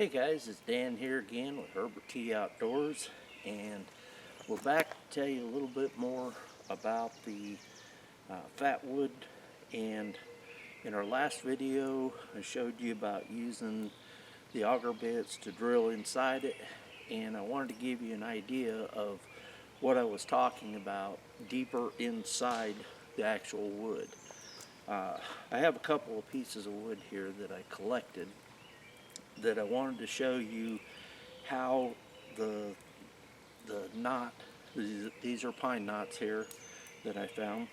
Hey guys, it's Dan here again with Herbert T Outdoors, and we're back to tell you a little bit more about the Fatwood. And in our last video I showed you about using the auger bits to drill inside it, and I wanted to give you an idea of what I was talking about deeper inside the actual wood. I have a couple of pieces of wood here that I collected that I wanted to show you how the knot, these are pine knots here that I found,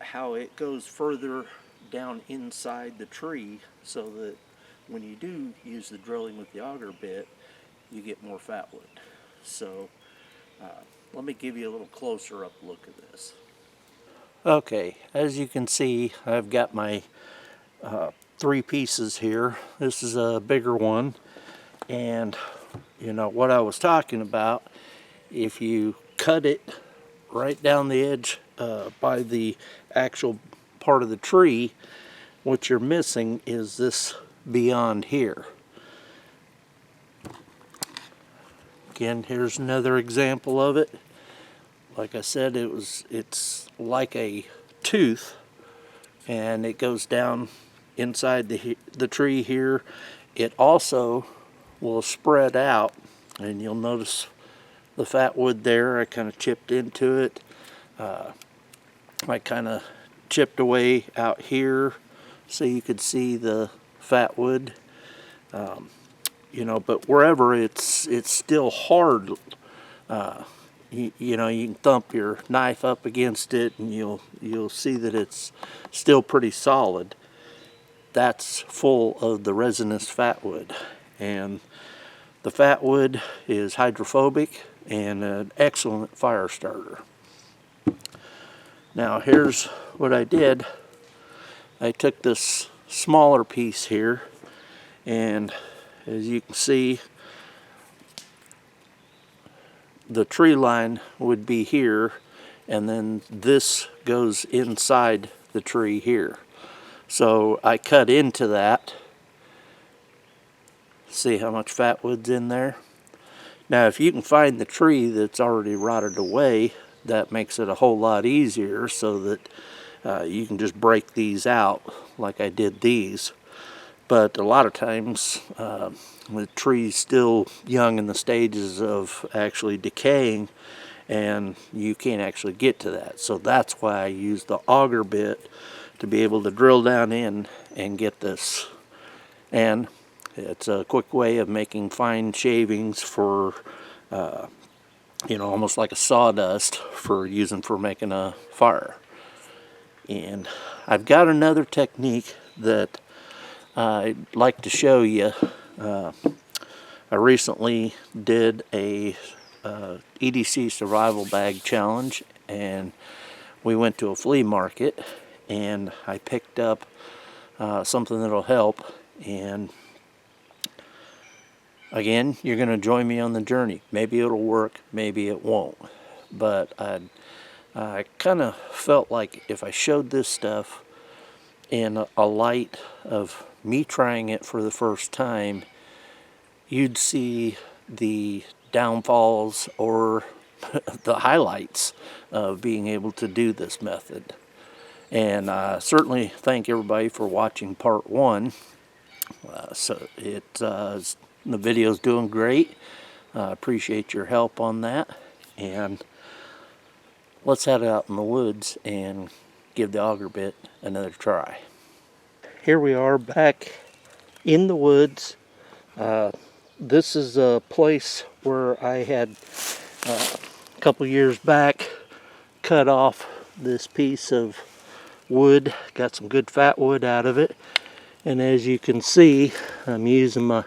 how it goes further down inside the tree so that when you do use the drilling with the auger bit, you get more fatwood. So let me give you a little closer up look at this. Okay, as you can see, I've got my three pieces here. This is a bigger one, and you know what I was talking about, if you cut it right down the edge by the actual part of the tree, what you're missing is this beyond here. Again, here's another example of it. Like I said, it's like a tooth, and it goes down inside the tree here. It also will spread out, and you'll notice the fatwood there. I kind of chipped into it. I kind of chipped away out here so you could see the fatwood. You know, but wherever it's still hard. You know, you can thump your knife up against it and you'll see that it's still pretty solid. That's full of the resinous fatwood, and the fatwood is hydrophobic and an excellent fire starter. Now here's what I did. I took this smaller piece here, and as you can see, the tree line would be here, and then this goes inside the tree here. So I cut into that. See how much fatwood's in there? Now if you can find the tree that's already rotted away, that makes it a whole lot easier, so that you can just break these out like I did these. But a lot of times the tree's still young in the stages of actually decaying, and you can't actually get to that. So that's why I use the auger bit to be able to drill down in and get this. And it's a quick way of making fine shavings for you know, almost like a sawdust for using for making a fire. And I've got another technique that I'd like to show you. I recently did a EDC survival bag challenge, and we went to a flea market, and I picked up something that'll help. And again, you're going to join me on the journey. Maybe it'll work, maybe it won't. But I kind of felt like if I showed this stuff in a light of me trying it for the first time, you'd see the downfalls or the highlights of being able to do this method. And I certainly thank everybody for watching part one. The video's doing great. Appreciate your help on that. And let's head out in the woods and give the auger bit another try. Here we are back in the woods. This is a place where I had a couple years back cut off this piece of wood, got some good fat wood out of it, and as you can see, I'm using my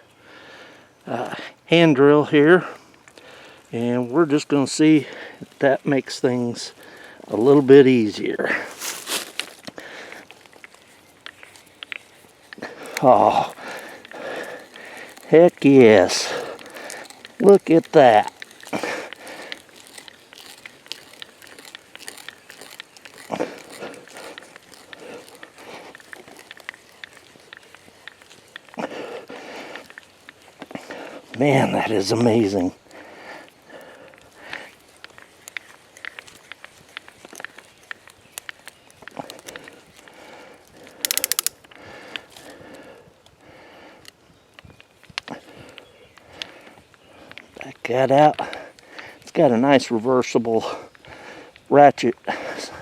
hand drill here, and we're just going to see if that makes things a little bit easier. Oh, heck yes. Look at that. Man, that is amazing. Back that out. It's got a nice reversible ratchet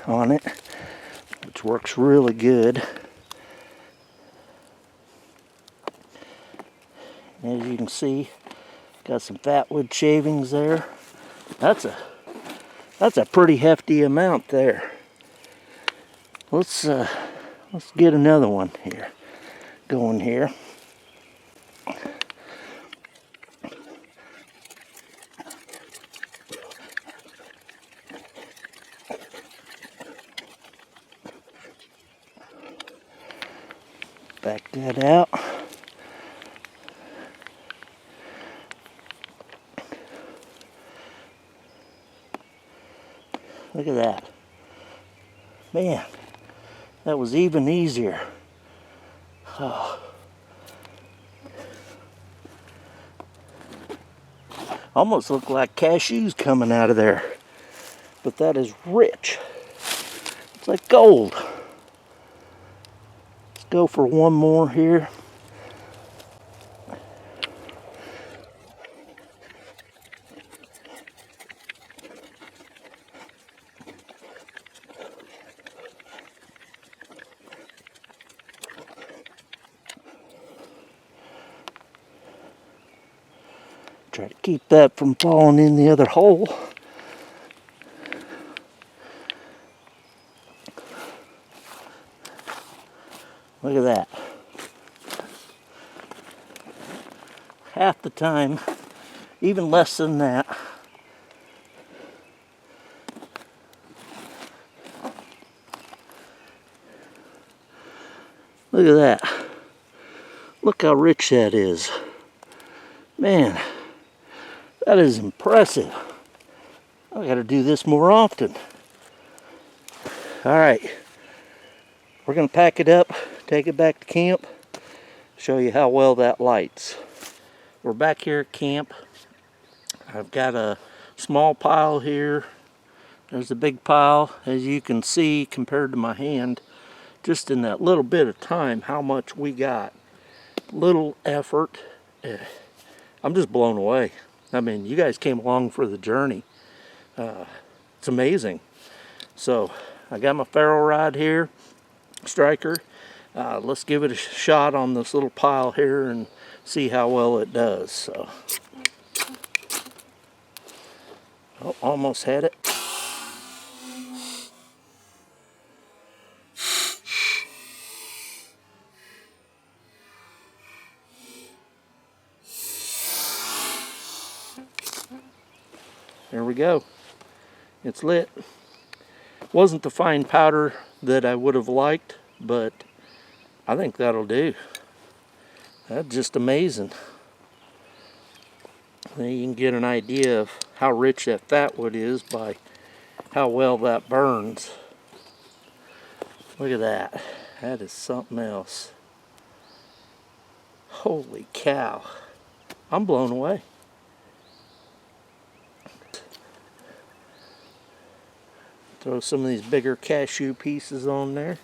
on it, which works really good. As you can see, got some Fatwood shavings there. That's a pretty hefty amount there. Let's get another one here going here. Back that out. Look at that. Man, that was even easier. Oh. Almost look like cashews coming out of there. But that is rich. It's like gold. Let's go for one more here. Try to keep that from falling in the other hole. Look at that. Half the time, even less than that. Look at that. Look how rich that is. Man, that is impressive. I gotta do this more often. All right, we're gonna pack it up, take it back to camp, show you how well that lights. We're back here at camp. I've got a small pile here. There's a big pile, as you can see, compared to my hand. Just in that little bit of time, how much we got. Little effort. I'm just blown away. I mean, you guys came along for the journey. It's amazing. So, I got my ferro rod here, striker. Let's give it a shot on this little pile here and see how well it does. So, oh, almost had it. There we go. It's lit. Wasn't the fine powder that I would have liked, but I think that'll do. That's just amazing. Then you can get an idea of how rich that Fatwood is by how well that burns. Look at that. That is something else. Holy cow. I'm blown away. Throw some of these bigger cashew pieces on there.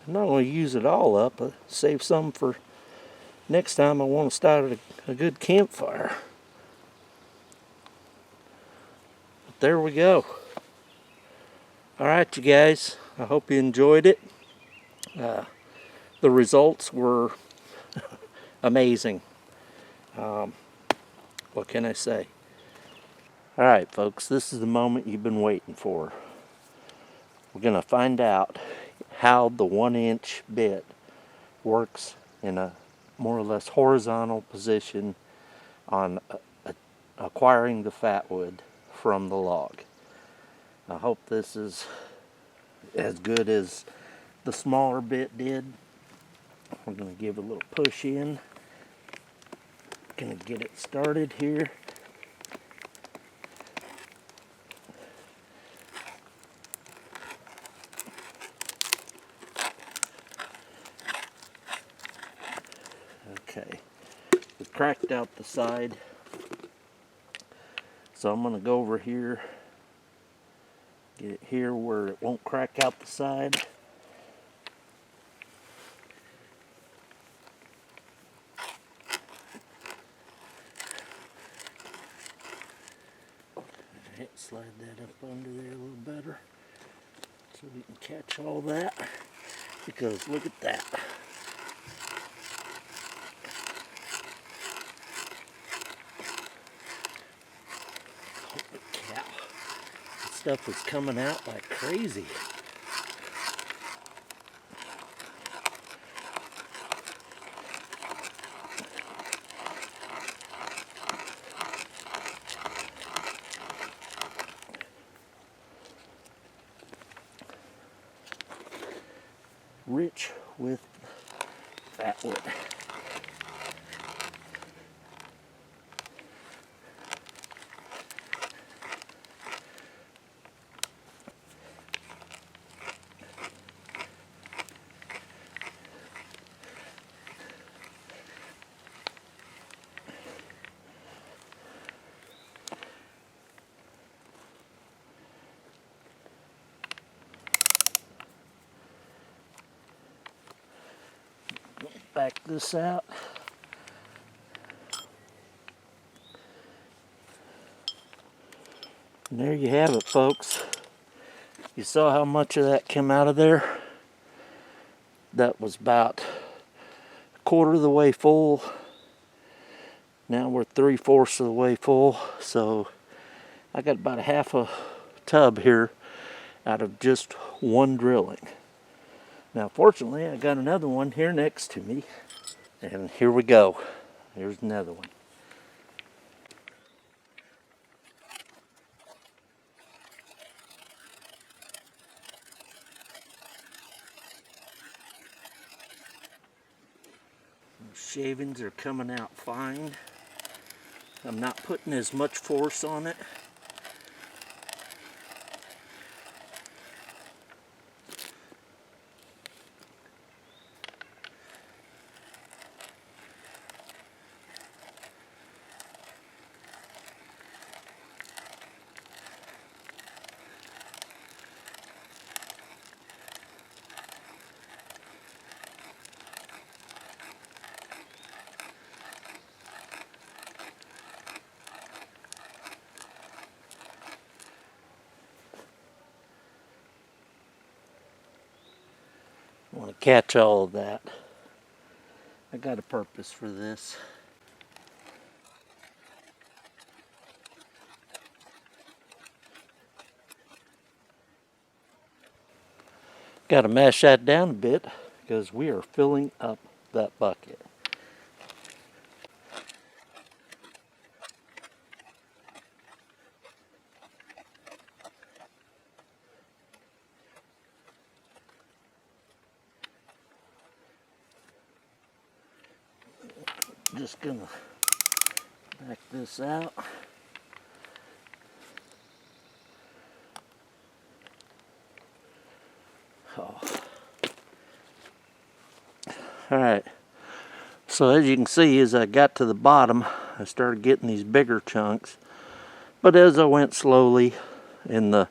I'm not going to use it all up, but save some for next time I want to start a good campfire. But there we go. Alright, you guys. I hope you enjoyed it. The results were amazing. What can I say? Alright folks, this is the moment you've been waiting for. We're going to find out how the 1-inch bit works in a more or less horizontal position on acquiring the Fatwood from the log. I hope this is as good as the smaller bit did. We're going to give a little push in. Going to get it started here. Okay, the cracked out the side. So I'm going to go over here, get it here where it won't crack out the side. Alright, slide that up under there a little better so we can catch all that, because look at that. Holy cow. This stuff is coming out like crazy. Rich with fatwood. Back this out. And there you have it, folks. You saw how much of that came out of there. That was about a quarter of the way full. Now we're 3/4 of the way full. So I got about a half a tub here out of just one drilling. Now fortunately I got another one here next to me, and here we go. Here's another one. The shavings are coming out fine. I'm not putting as much force on it. I want to catch all of that. I got a purpose for this. Got to mash that down a bit because we are filling up that bucket. Just gonna back this out. Oh. Alright, so as you can see, as I got to the bottom, I started getting these bigger chunks. But as I went slowly, in the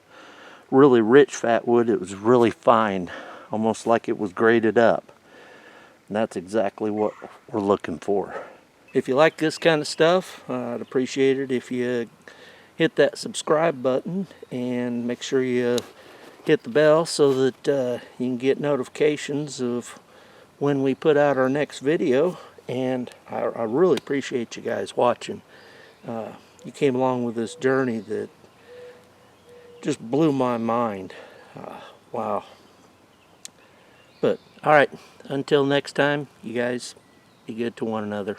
really rich fatwood, it was really fine, almost like it was grated up. And that's exactly what we're looking for. If you like this kind of stuff, I'd appreciate it if you hit that subscribe button and make sure you hit the bell so that you can get notifications of when we put out our next video. And I really appreciate you guys watching. You came along with this journey that just blew my mind. Wow. But alright, until next time, you guys be good to one another.